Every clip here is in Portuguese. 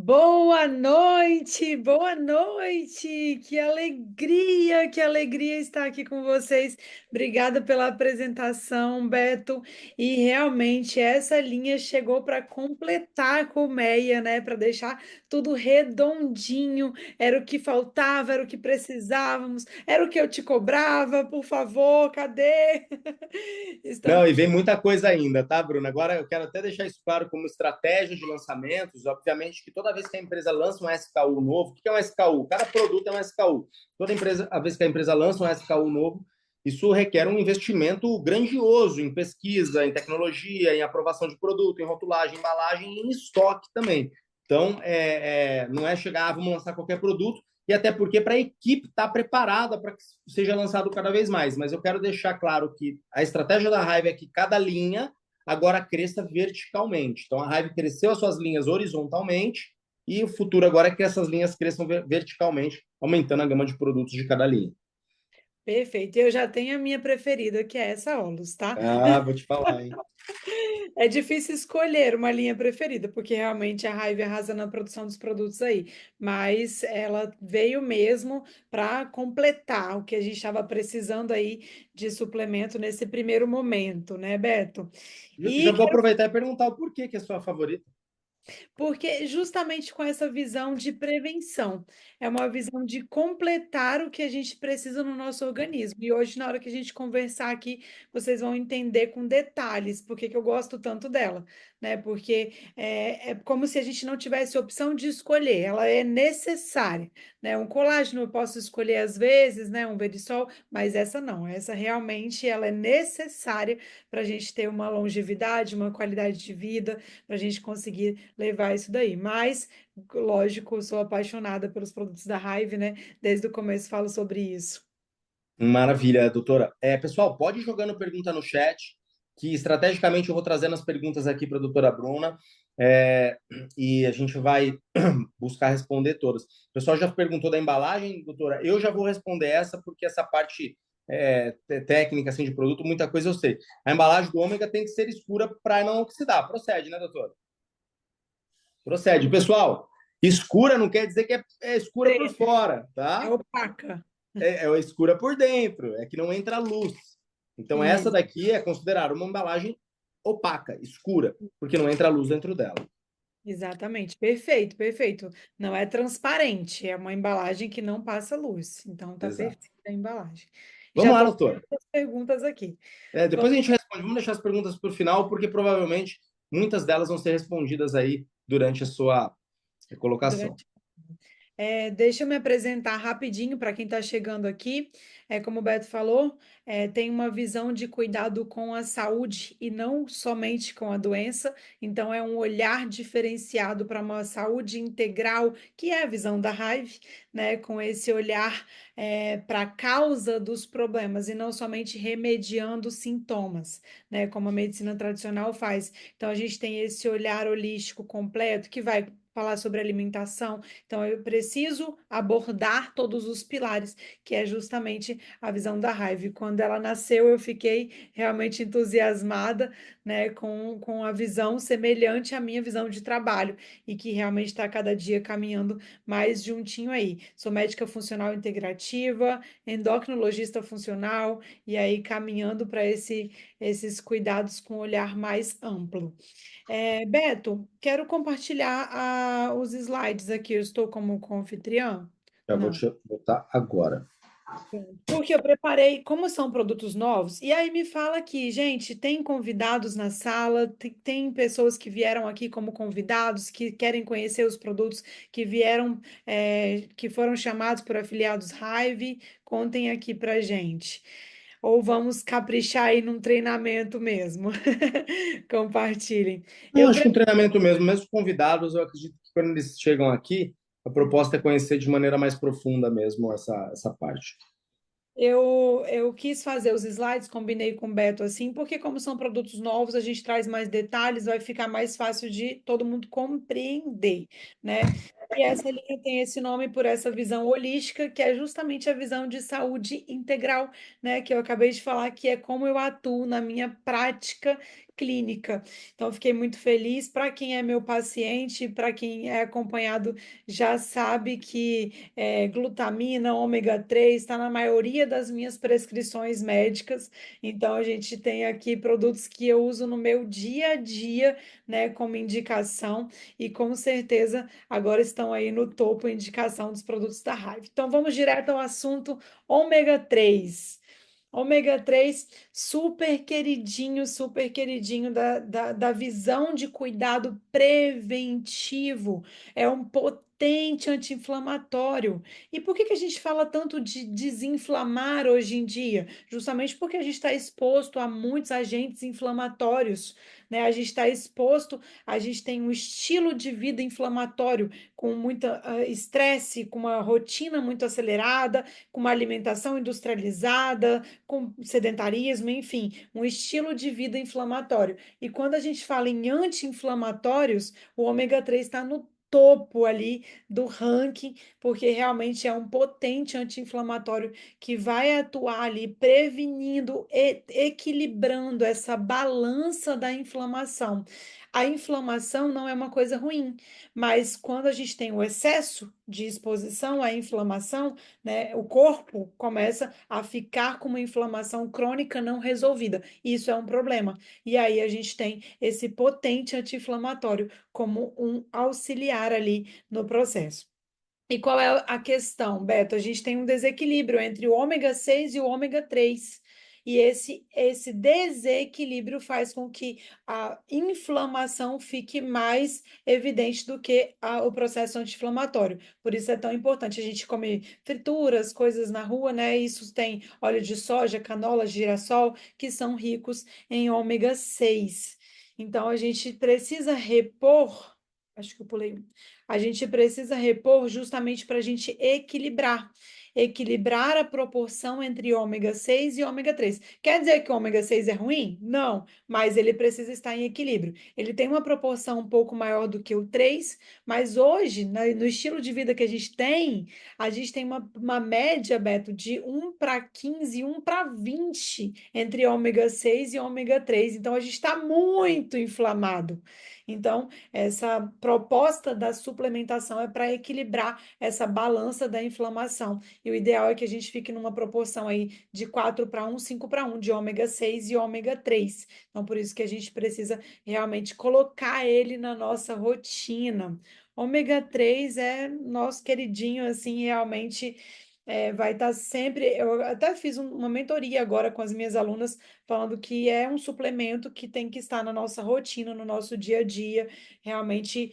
Boa noite, boa noite. Que alegria estar aqui com vocês. Obrigada pela apresentação, Beto. E realmente essa linha chegou para completar a colmeia, né? Para deixar tudo redondinho. Era o que faltava, era o que precisávamos, era o que eu te cobrava. Por favor, cadê? Não, Estamos. e vem muita coisa ainda, tá, Bruno? Agora eu quero até deixar isso claro como estratégia de lançamentos. Obviamente que toda vez que a empresa lança um SKU novo, o que é um SKU? Cada produto é um SKU. Toda empresa, a vez que a empresa lança um SKU novo, isso requer um investimento grandioso em pesquisa, em tecnologia, em aprovação de produto, em rotulagem, embalagem e em estoque também. Então, não é chegar, vamos lançar qualquer produto, e até porque para a equipe estar preparada para que seja lançado cada vez mais. Mas eu quero deixar claro que a estratégia da Hive é que cada linha agora cresça verticalmente. Então a Hive cresceu as suas linhas horizontalmente e o futuro agora é que essas linhas cresçam verticalmente, aumentando a gama de produtos de cada linha. Perfeito. Eu já tenho a minha preferida, que é essa Olus, tá? Ah, vou te falar, hein? É difícil escolher uma linha preferida, porque realmente a Hive arrasa na produção dos produtos aí. Mas ela veio mesmo para completar o que a gente estava precisando aí de suplemento nesse primeiro momento, né, Beto? Já E vou aproveitar e perguntar o porquê que é a sua favorita. porque justamente com essa visão de prevenção, é uma visão de completar o que a gente precisa no nosso organismo. E hoje, na hora que a gente conversar aqui, vocês vão entender com detalhes por que que eu gosto tanto dela, né? Porque é como se a gente não tivesse opção de escolher, ela é necessária, né? Um colágeno eu posso escolher às vezes, né? Um Verisol, mas essa não, essa realmente ela é necessária para a gente ter uma longevidade, uma qualidade de vida, para a gente conseguir levar isso daí. Mas, lógico, eu sou apaixonada pelos produtos da Hive, né? Desde o começo falo sobre isso. Maravilha, doutora. Pessoal, pode ir jogando pergunta no chat, que estrategicamente eu vou trazendo as perguntas aqui para a doutora Bruna, é, e a gente vai buscar responder todas. O pessoal já perguntou da embalagem, doutora. Eu já vou responder essa, porque essa parte técnica assim, de produto, muita coisa eu sei. A embalagem do ômega tem que ser escura para não oxidar. Procede, né, doutora? Procede. Pessoal, escura não quer dizer que é escura por Preta, fora, é tá? opaca. É escura por dentro, é que não entra luz. Então, essa Isso, daqui é considerada uma embalagem opaca, escura, porque não entra luz dentro dela. exatamente. Perfeito, perfeito. Não é transparente, é uma embalagem que não passa luz. Então, tá Exato. perfeita a embalagem. Já Vamos lá, estou doutora. com as perguntas aqui. Depois a gente responde. Vamos deixar as perguntas para o final, porque provavelmente muitas delas vão ser respondidas aí durante a sua colocação. Durante deixa eu me apresentar rapidinho para quem está chegando aqui. Como o Beto falou, tem uma visão de cuidado com a saúde e não somente com a doença. Então, é um olhar diferenciado para uma saúde integral, que é a visão da Hive, né? Com esse olhar para a causa dos problemas e não somente remediando sintomas, né? Como a medicina tradicional faz. Então, a gente tem esse olhar holístico completo que vai falar sobre alimentação, então, eu preciso abordar todos os pilares, que é justamente a visão da raiva. E quando ela nasceu, eu fiquei realmente entusiasmada, né, com a visão semelhante à minha visão de trabalho, e que realmente está cada dia caminhando mais juntinho aí. Sou médica funcional integrativa, endocrinologista funcional, e aí caminhando para esses cuidados com um olhar mais amplo. Beto, quero compartilhar os slides aqui. Eu estou como anfitriã? Já vou Não. te botar agora. Porque eu preparei, como são produtos novos, e aí me fala aqui, gente, tem convidados na sala, tem pessoas que vieram aqui como convidados, que querem conhecer os produtos, que vieram, que foram chamados por afiliados Hive, contem aqui pra gente. Ou vamos caprichar aí num treinamento mesmo. Compartilhem. Eu Eu acho que um treinamento mesmo, mesmo convidados, eu acredito que quando eles chegam aqui, a proposta é conhecer de maneira mais profunda mesmo essa parte. Eu quis fazer os slides, combinei com o Beto assim, porque como são produtos novos, a gente traz mais detalhes, vai ficar mais fácil de todo mundo compreender, né? E essa linha tem esse nome por essa visão holística, que é justamente a visão de saúde integral, né? Que eu acabei de falar, que é como eu atuo na minha prática clínica. Então, eu fiquei muito feliz. Para quem é meu paciente, para quem é acompanhado, já sabe que glutamina, ômega 3 está na maioria das minhas prescrições médicas. Então, a gente tem aqui produtos que eu uso no meu dia a dia, né, como indicação, e com certeza agora estão aí no topo a indicação dos produtos da Hive. Então, vamos direto ao assunto ômega 3. Ômega 3 super queridinho da visão de cuidado preventivo. É um potente anti-inflamatório. E por que que a gente fala tanto de desinflamar hoje em dia? Justamente porque a gente está exposto a muitos agentes inflamatórios, né? A gente está exposto, a gente tem um estilo de vida inflamatório com muita estresse, com uma rotina muito acelerada, com uma alimentação industrializada, com sedentarismo, enfim, um estilo de vida inflamatório. E quando a gente fala em anti-inflamatórios, o ômega 3 está no topo ali do ranking, porque realmente é um potente anti-inflamatório que vai atuar ali prevenindo e equilibrando essa balança da inflamação. A inflamação não é uma coisa ruim, mas quando a gente tem o excesso de exposição à inflamação, né, o corpo começa a ficar com uma inflamação crônica não resolvida. Isso é um problema. E aí a gente tem esse potente anti-inflamatório como um auxiliar ali no processo. E qual é a questão, Beto? A gente tem um desequilíbrio entre o ômega 6 e o ômega 3. E esse desequilíbrio faz com que a inflamação fique mais evidente do que o processo anti-inflamatório. Por isso é tão importante. A gente come frituras, coisas na rua, né? Isso tem óleo de soja, canola, girassol, que são ricos em ômega 6. Então a gente precisa repor. Acho que eu pulei um. A gente precisa repor justamente para a gente equilibrar a proporção entre ômega 6 e ômega 3. Quer dizer que o ômega 6 é ruim? Não, mas ele precisa estar em equilíbrio. Ele tem uma proporção um pouco maior do que o 3, mas hoje, no estilo de vida que a gente tem uma média, Beto, de 1 para 15, 1 para 20 entre ômega 6 e ômega 3. Então, a gente está muito inflamado. Então, essa proposta da suplementação é para equilibrar essa balança da inflamação. E o ideal é que a gente fique numa proporção aí de 4 para 1, 5 para 1 de ômega 6 e ômega 3. Então, por isso que a gente precisa realmente colocar ele na nossa rotina. Ômega 3 é nosso queridinho, assim, realmente vai estar sempre. Eu até fiz uma mentoria agora com as minhas alunas, falando que é um suplemento que tem que estar na nossa rotina, no nosso dia a dia, realmente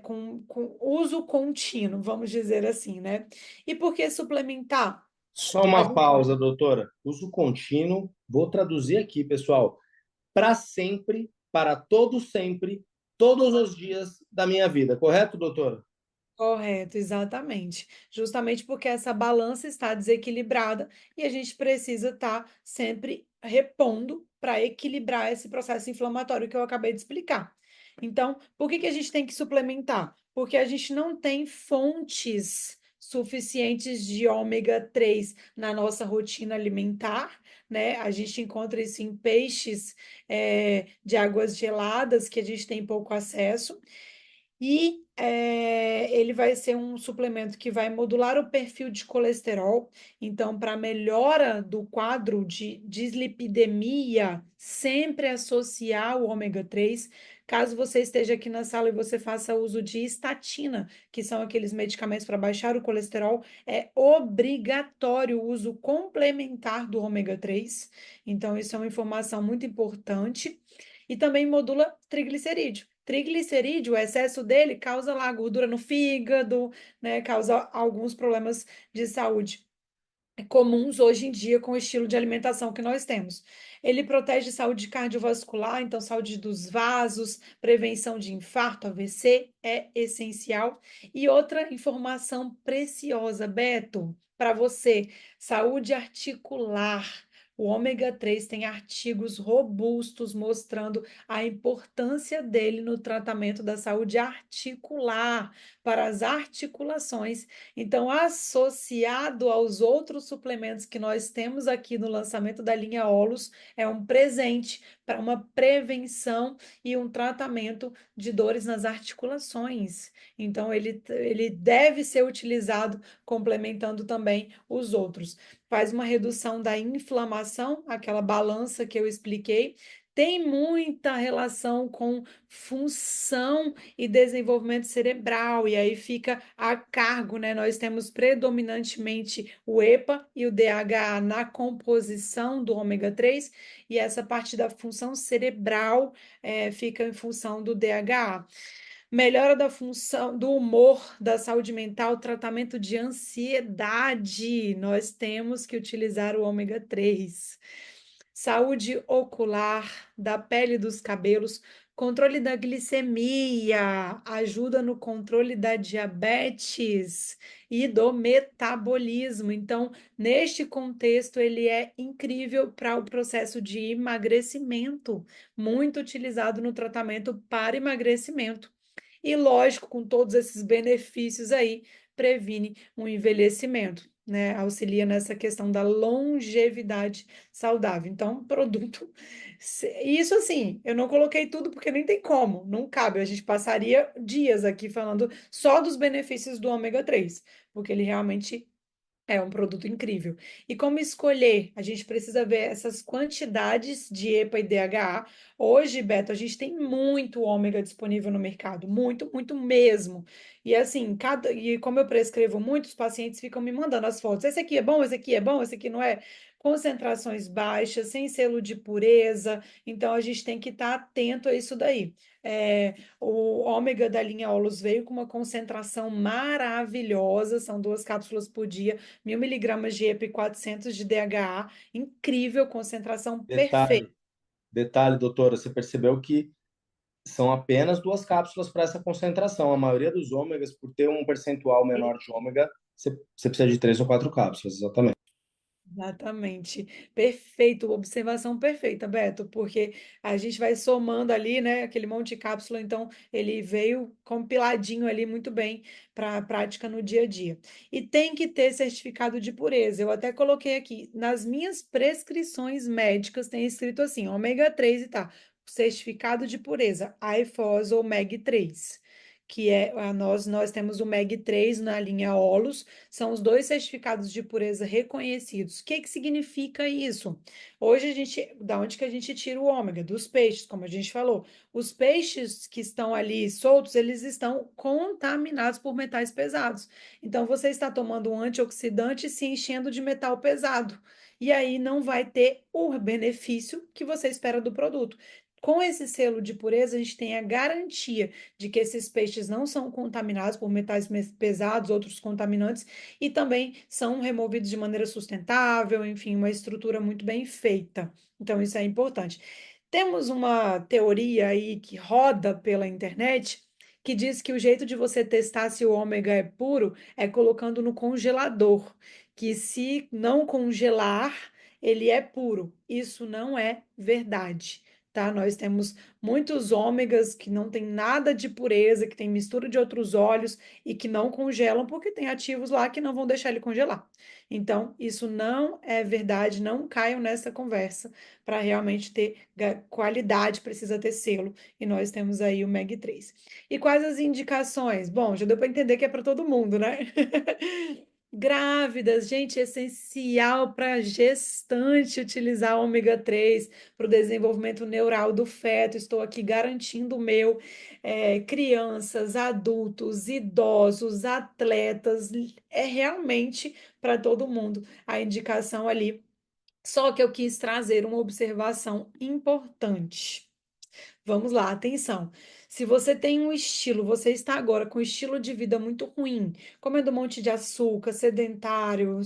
com uso contínuo, vamos dizer assim, né? E por que suplementar? Só A uma gente- pausa, doutora. Uso contínuo, vou traduzir aqui, pessoal. Para sempre, para todo sempre, todos os dias da minha vida, correto, doutora? Correto, exatamente. Justamente porque essa balança está desequilibrada e a gente precisa estar sempre repondo para equilibrar esse processo inflamatório que eu acabei de explicar. Então, por que que a gente tem que suplementar? Porque a gente não tem fontes suficientes de ômega 3 na nossa rotina alimentar, né? A gente encontra isso em peixes, de águas geladas, que a gente tem pouco acesso. E ele vai ser um suplemento que vai modular o perfil de colesterol. Então, para melhora do quadro de dislipidemia, sempre associar o ômega 3. Caso você esteja aqui na sala e você faça uso de estatina, que são aqueles medicamentos para baixar o colesterol, é obrigatório o uso complementar do ômega 3. Então, isso é uma informação muito importante. E também modula triglicerídeo. Triglicerídeo, o excesso dele causa lá gordura no fígado, né? Causa alguns problemas de saúde comuns hoje em dia com o estilo de alimentação que nós temos. Ele protege saúde cardiovascular, então saúde dos vasos, prevenção de infarto, AVC é essencial. E outra informação preciosa, Beto, para você, saúde articular. O ômega 3 tem artigos robustos mostrando a importância dele no tratamento da saúde articular, para as articulações. Então, associado aos outros suplementos que nós temos aqui no lançamento da linha Olus, é um presente para uma prevenção e um tratamento de dores nas articulações. Então, ele deve ser utilizado complementando também os outros. Faz uma redução da inflamação, aquela balança que eu expliquei. Tem muita relação com função e desenvolvimento cerebral, e aí fica a cargo, né? Nós temos predominantemente o EPA e o DHA na composição do ômega 3, e essa parte da função cerebral fica em função do DHA. Melhora da função do humor, da saúde mental, tratamento de ansiedade. Nós temos que utilizar o ômega 3. Saúde ocular, da pele e dos cabelos, controle da glicemia, ajuda no controle da diabetes e do metabolismo. Então, neste contexto, ele é incrível para o processo de emagrecimento, muito utilizado no tratamento para emagrecimento. E lógico, com todos esses benefícios aí, previne um envelhecimento, né? Auxilia nessa questão da longevidade saudável. Então, produto. Isso assim, eu não coloquei tudo porque nem tem como, não cabe. A gente passaria dias aqui falando só dos benefícios do ômega 3, porque ele realmente é um produto incrível. E como escolher? A gente precisa ver essas quantidades de EPA e DHA. Hoje, Beto, a gente tem muito ômega disponível no mercado, muito, muito mesmo. E assim, e como eu prescrevo muito, os pacientes ficam me mandando as fotos. Esse aqui é bom, esse aqui é bom, esse aqui não é. Concentrações baixas, sem selo de pureza. Então a gente tem que estar atento a isso daí. O ômega da linha Olus veio com uma concentração maravilhosa, são 2 cápsulas por dia, 1.000 miligramas de EPA e 400 de DHA, incrível, concentração perfeita. Detalhe, detalhe, doutora, você percebeu que são apenas 2 cápsulas para essa concentração. A maioria dos ômegas, por ter um percentual menor de ômega, você precisa de 3 ou 4 cápsulas, exatamente. Exatamente. Perfeito, observação perfeita, Beto, porque a gente vai somando ali, né, aquele monte de cápsula, então ele veio compiladinho ali muito bem para a prática no dia a dia. E tem que ter certificado de pureza. Eu até coloquei aqui, nas minhas prescrições médicas tem escrito assim, ômega 3 e tá, certificado de pureza, IFOS ou MEG 3. Que é, nós temos o MEG 3 na linha Olus, são os 2 certificados de pureza reconhecidos. O que que significa isso? Hoje a gente, da onde que a gente tira o ômega? Dos peixes, como a gente falou. Os peixes que estão ali soltos, eles estão contaminados por metais pesados. Então você está tomando um antioxidante e se enchendo de metal pesado. E aí não vai ter o benefício que você espera do produto. Com esse selo de pureza, a gente tem a garantia de que esses peixes não são contaminados por metais pesados, outros contaminantes, e também são removidos de maneira sustentável, enfim, uma estrutura muito bem feita. Então, isso é importante. Temos uma teoria aí que roda pela internet que diz que o jeito de você testar se o ômega é puro é colocando no congelador, que se não congelar, ele é puro. Isso não é verdade. Tá? Nós temos muitos ômegas que não tem nada de pureza, que tem mistura de outros óleos e que não congelam porque tem ativos lá que não vão deixar ele congelar. Então, isso não é verdade, não caiam nessa conversa. Para realmente ter qualidade, precisa ter selo, e nós temos aí o MEG 3. E quais as indicações? Bom, já deu para entender que é para todo mundo, né? Grávidas, gente, é essencial para gestante utilizar ômega 3 para o desenvolvimento neural do feto. Estou aqui garantindo o meu. Crianças, adultos, idosos, atletas, é realmente para todo mundo a indicação ali. Só que eu quis trazer uma observação importante. Vamos lá, atenção. Se você tem um estilo, você está agora com um estilo de vida muito ruim, comendo um monte de açúcar, sedentário,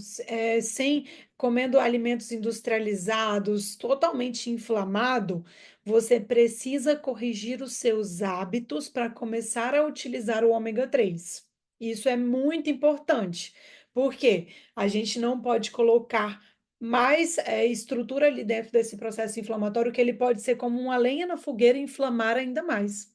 sem comendo alimentos industrializados, totalmente inflamado, você precisa corrigir os seus hábitos para começar a utilizar o ômega 3. Isso é muito importante, porque a gente não pode colocar mais estrutura ali dentro desse processo inflamatório que ele pode ser como uma lenha na fogueira e inflamar ainda mais.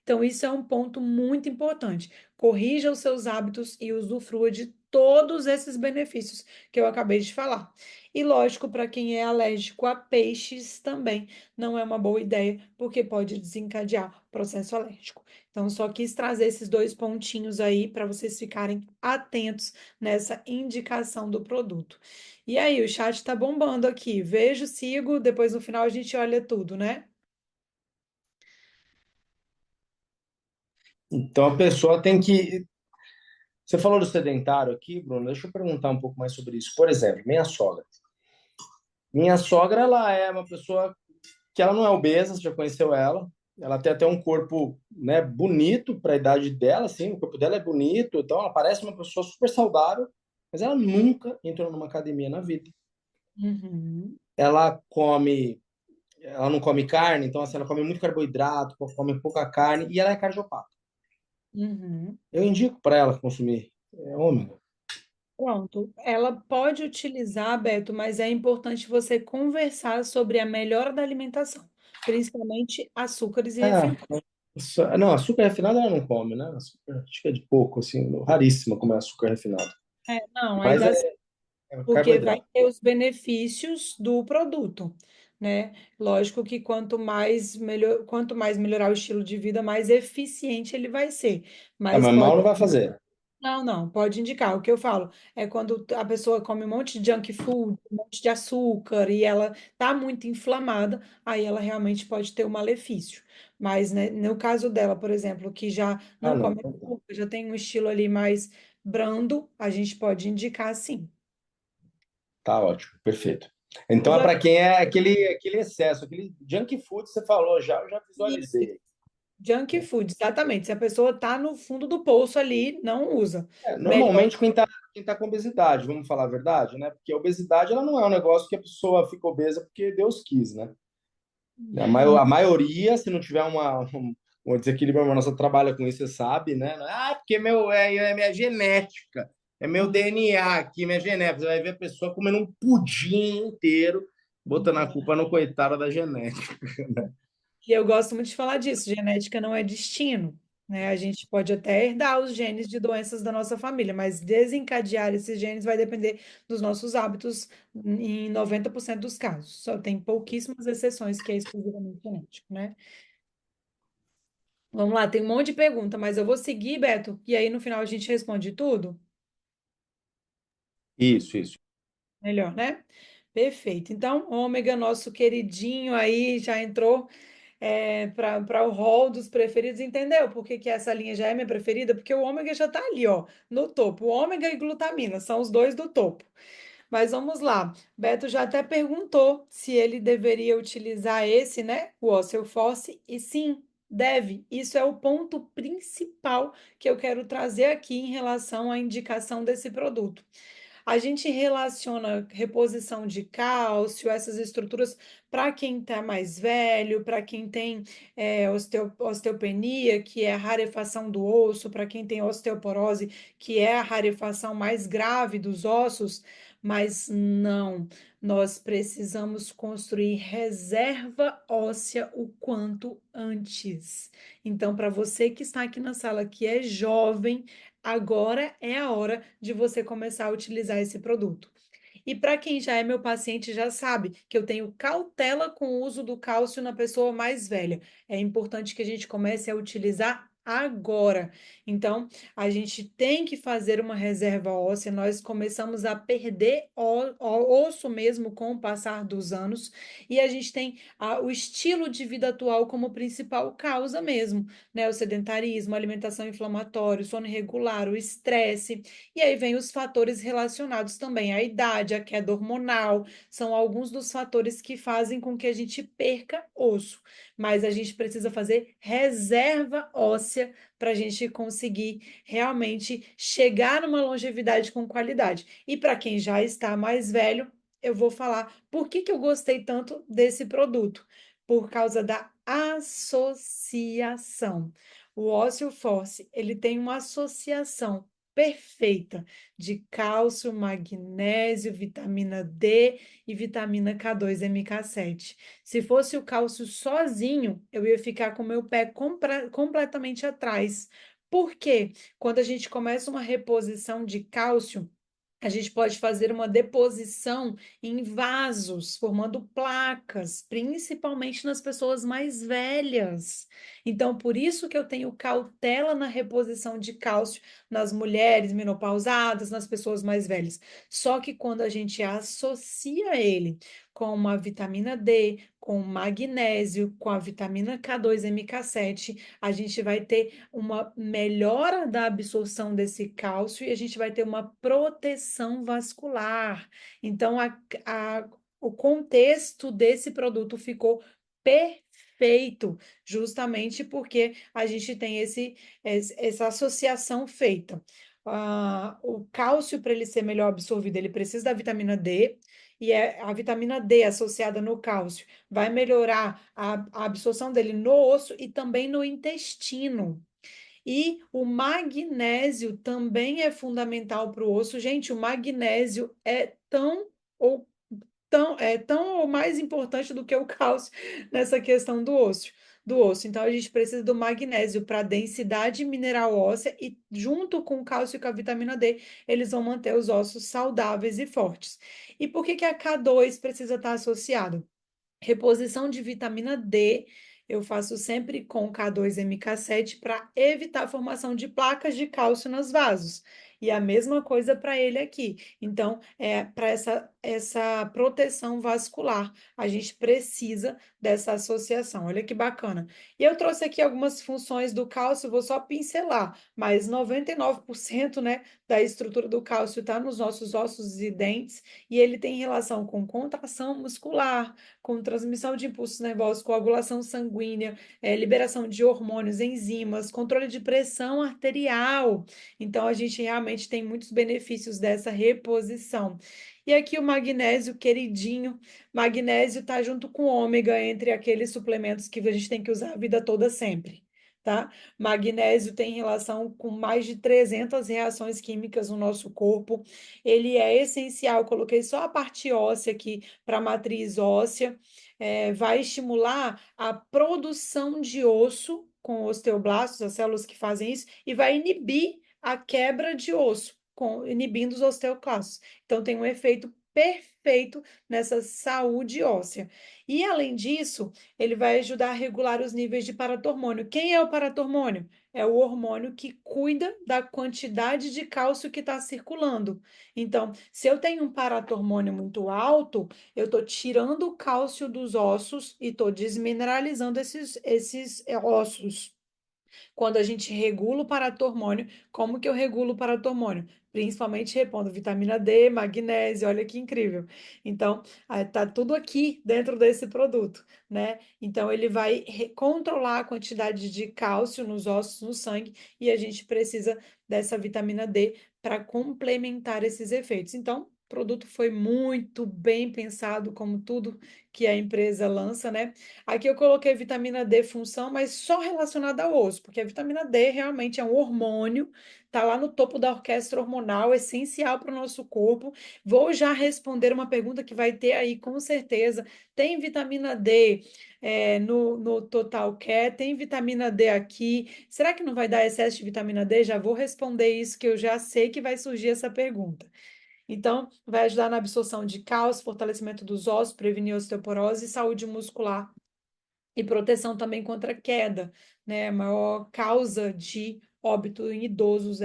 Então, isso é um ponto muito importante. Corrija os seus hábitos e usufrua de todos esses benefícios que eu acabei de falar. E lógico, para quem é alérgico a peixes também não é uma boa ideia, porque pode desencadear processo alérgico. Então, só quis trazer esses dois pontinhos aí para vocês ficarem atentos nessa indicação do produto. E aí, o chat está bombando aqui. Vejo, sigo, depois no final a gente olha tudo, né? Então a pessoa tem que. Você falou do sedentário aqui, Bruno. Deixa eu perguntar um pouco mais sobre isso. Por exemplo, minha sogra. Minha sogra, ela é uma pessoa que ela não é obesa, você já conheceu ela. Ela tem até um corpo, né, bonito para a idade dela, assim, o corpo dela é bonito, então ela parece uma pessoa super saudável, mas ela nunca entrou numa academia na vida. Uhum, Ela come, ela não come carne, então assim, ela come muito carboidrato, come pouca carne e ela é cardiopata. uhum. Eu indico para ela consumir ômega. Pronto. Ela pode utilizar, Beto, mas é importante você conversar sobre a melhora da alimentação, principalmente açúcares e Ah, refinados. não, açúcar refinado ela não come, né? Açúcar, acho que é de pouco, assim, raríssima comer açúcar refinado. Não, aí Mas dá, é porque vai carboidrato. ter os benefícios do produto, né? Lógico que quanto mais melhorar o estilo de vida, mais eficiente ele vai ser. Ah, Mas mas mal pode não vai fazer. Não, não, pode indicar. O que eu falo é quando a pessoa come um monte de junk food, um monte de açúcar e ela tá muito inflamada, aí ela realmente pode ter um malefício. Mas, né, no caso dela, por exemplo, que já Ah, não não, come então tá. açúcar, já tem um estilo ali mais brando, a gente pode indicar sim. Tá ótimo, perfeito. Então é Tudo para quem é aquele excesso, aquele junk food que você falou já, eu já aqui, visualizei. junk food, exatamente. Se a pessoa tá no fundo do poço ali, não usa. Melhor. Normalmente quem tá com obesidade, vamos falar a verdade, né? Porque a obesidade ela não é um negócio que a pessoa fica obesa porque Deus quis, né? A maioria, se não tiver um desequilíbrio, a nossa trabalha com isso, você sabe, né? Ah, porque é minha genética, é meu DNA aqui, minha genética. Você vai ver a pessoa comendo um pudim inteiro, botando a culpa no coitado da genética. E eu gosto muito de falar disso, genética não é destino, né? A gente pode até herdar os genes de doenças da nossa família, mas desencadear esses genes vai depender dos nossos hábitos em 90% dos casos. Só tem pouquíssimas exceções que é exclusivamente genético, né? Vamos lá, tem um monte de pergunta, mas eu vou seguir, Beto, e aí no final a gente responde tudo. Isso. Melhor, né? Perfeito. Então, ômega, nosso queridinho aí, já entrou para o hall dos preferidos, entendeu? Por que que essa linha já é minha preferida? Porque o ômega já está ali, ó, no topo. O ômega e glutamina são os dois do topo. Mas vamos lá. Beto já até perguntou se ele deveria utilizar esse, né? O Osteoforce, e sim, deve. Isso é o ponto principal que eu quero trazer aqui em relação à indicação desse produto. A gente relaciona reposição de cálcio, essas estruturas, para quem está mais velho, para quem tem osteopenia, que é a rarefação do osso, para quem tem osteoporose, que é a rarefação mais grave dos ossos, mas não, nós precisamos construir reserva óssea o quanto antes. Então, para você que está aqui na sala, que é jovem, agora é a hora de você começar a utilizar esse produto. E para quem já é meu paciente, já sabe que eu tenho cautela com o uso do cálcio na pessoa mais velha. É importante que a gente comece a utilizar agora. Então, a gente tem que fazer uma reserva óssea. Nós começamos a perder osso mesmo com o passar dos anos, e a gente tem o estilo de vida atual como principal causa mesmo, né? O sedentarismo, a alimentação inflamatória, o sono irregular, o estresse. E aí vem os fatores relacionados também à idade, à queda hormonal, são alguns dos fatores que fazem com que a gente perca osso. Mas a gente precisa fazer reserva óssea para a gente conseguir realmente chegar numa longevidade com qualidade. E para quem já está mais velho, eu vou falar por que que eu gostei tanto desse produto. Por causa da associação. O ósseo force, ele tem uma associação perfeita de cálcio, magnésio, vitamina D e vitamina K2 MK7. Se fosse o cálcio sozinho, eu ia ficar com o meu pé completamente atrás. Por quê? Quando a gente começa uma reposição de cálcio, a gente pode fazer uma deposição em vasos, formando placas, principalmente nas pessoas mais velhas. Então, por isso que eu tenho cautela na reposição de cálcio nas mulheres menopausadas, nas pessoas mais velhas. Só que quando a gente associa ele com uma vitamina D, com magnésio, com a vitamina K2 MK7, a gente vai ter uma melhora da absorção desse cálcio e a gente vai ter uma proteção vascular. Então, o contexto desse produto ficou perfeito, justamente porque a gente tem essa associação feita. O cálcio, para ele ser melhor absorvido, ele precisa da vitamina D, e a vitamina D associada no cálcio vai melhorar a absorção dele no osso e também no intestino. E o magnésio também é fundamental para o osso. Gente, o magnésio é tão ou mais importante do que o cálcio nessa questão do osso. Então a gente precisa do magnésio para densidade mineral óssea e junto com o cálcio e com a vitamina D, eles vão manter os ossos saudáveis e fortes. E por que que a K2 precisa estar associado? Reposição de vitamina D, eu faço sempre com K2 MK7 para evitar a formação de placas de cálcio nos vasos. E a mesma coisa para ele aqui. Então, para essa proteção vascular, a gente precisa dessa associação. Olha que bacana. E eu trouxe aqui algumas funções do cálcio, vou só pincelar, mas 99%, né, da estrutura do cálcio está nos nossos ossos e dentes, e ele tem relação com contração muscular, com transmissão de impulsos nervosos, coagulação sanguínea, liberação de hormônios, enzimas, controle de pressão arterial. Então, a gente realmente tem muitos benefícios dessa reposição. E aqui o magnésio, queridinho, magnésio está junto com ômega entre aqueles suplementos que a gente tem que usar a vida toda sempre. Tá? Magnésio tem relação com mais de 300 reações químicas no nosso corpo. Ele é essencial. Coloquei só a parte óssea aqui para a matriz óssea, vai estimular a produção de osso com osteoblastos, as células que fazem isso, e vai inibir a quebra de osso, inibindo os osteoclastos. Então, tem um efeito perfeito nessa saúde óssea. E, além disso, ele vai ajudar a regular os níveis de paratormônio. Quem é o paratormônio? É o hormônio que cuida da quantidade de cálcio que está circulando. Então, se eu tenho um paratormônio muito alto, eu estou tirando o cálcio dos ossos e estou desmineralizando esses ossos. Quando a gente regula o paratormônio, como que eu regulo o paratormônio? Principalmente repondo vitamina D, magnésio, olha que incrível. Então, tá tudo aqui dentro desse produto, né? Então, ele vai controlar a quantidade de cálcio nos ossos, no sangue, e a gente precisa dessa vitamina D para complementar esses efeitos. Então, o produto foi muito bem pensado, como tudo que a empresa lança, né? Aqui eu coloquei vitamina D função, mas só relacionada ao osso, porque a vitamina D realmente é um hormônio, tá lá no topo da orquestra hormonal, essencial para o nosso corpo. Vou já responder uma pergunta que vai ter aí com certeza. Tem vitamina D no Total Care? Tem vitamina D aqui? Será que não vai dar excesso de vitamina D? Já vou responder isso, que eu já sei que vai surgir essa pergunta. Então, vai ajudar na absorção de cálcio, fortalecimento dos ossos, prevenir osteoporose e saúde muscular e proteção também contra queda, né? A maior causa de óbito em idosos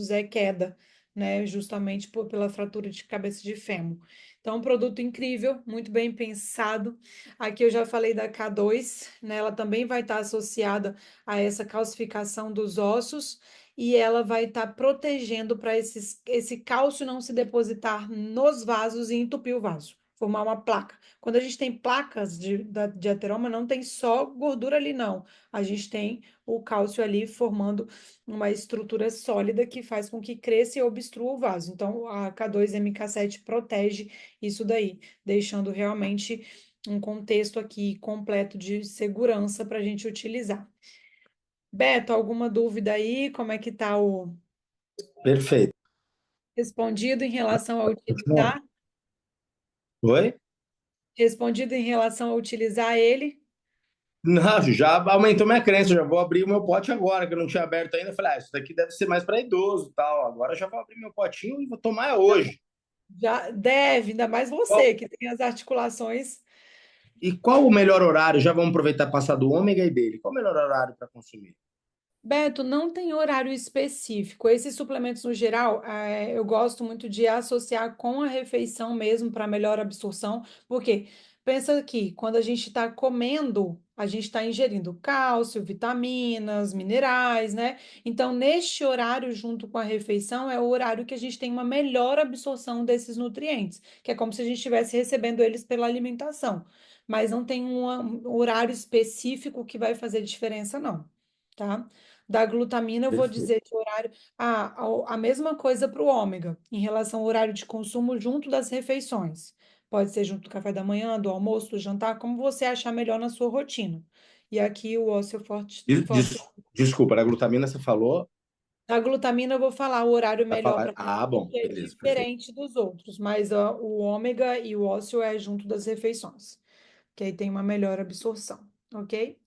é queda, né? Justamente pela fratura de cabeça de fêmur. Então, um produto incrível, muito bem pensado. Aqui eu já falei da K2, né? Ela também vai estar associada a essa calcificação dos ossos e ela vai estar protegendo para esse cálcio não se depositar nos vasos e entupir o vaso, formar uma placa. Quando a gente tem placas de ateroma, não tem só gordura ali, não. A gente tem o cálcio ali formando uma estrutura sólida que faz com que cresça e obstrua o vaso. Então, a K2 MK7 protege isso daí, deixando realmente um contexto aqui completo de segurança para a gente utilizar. Beto, alguma dúvida aí? Como é que tá o Perfeito. Respondido em relação a utilizar, Oi? respondido em relação a utilizar ele. Não, já aumentou minha crença, já vou abrir o meu pote agora, que eu não tinha aberto ainda. Eu falei, isso daqui deve ser mais para idoso, tal. Agora eu já vou abrir meu potinho e vou tomar hoje. Já deve, ainda mais Qual- você, que tem as articulações. E qual o melhor horário? Já vamos aproveitar e passar do ômega e dele. Qual o melhor horário para consumir? Beto, não tem horário específico. Esses suplementos, no geral, eu gosto muito de associar com a refeição mesmo para melhor absorção, porque pensa que quando a gente está comendo, a gente está ingerindo cálcio, vitaminas, minerais, né? Então, neste horário, junto com a refeição, é o horário que a gente tem uma melhor absorção desses nutrientes, que é como se a gente estivesse recebendo eles pela alimentação. Mas não tem um horário específico que vai fazer diferença, não. Tá? Da glutamina, eu vou Perfeito. dizer que o horário. A mesma coisa para o ômega, em relação ao horário de consumo junto das refeições. Pode ser junto do café da manhã, do almoço, do jantar, como você achar melhor na sua rotina. E aqui o ósseo forte, forte. Desculpa, a glutamina você falou? A glutamina, eu vou falar o horário Vai melhor falar. para você, Ah, bom, porque é beleza, perfeito. diferente dos outros, mas ó, o ômega e o ósseo é junto das refeições, que aí tem uma melhor absorção, ok?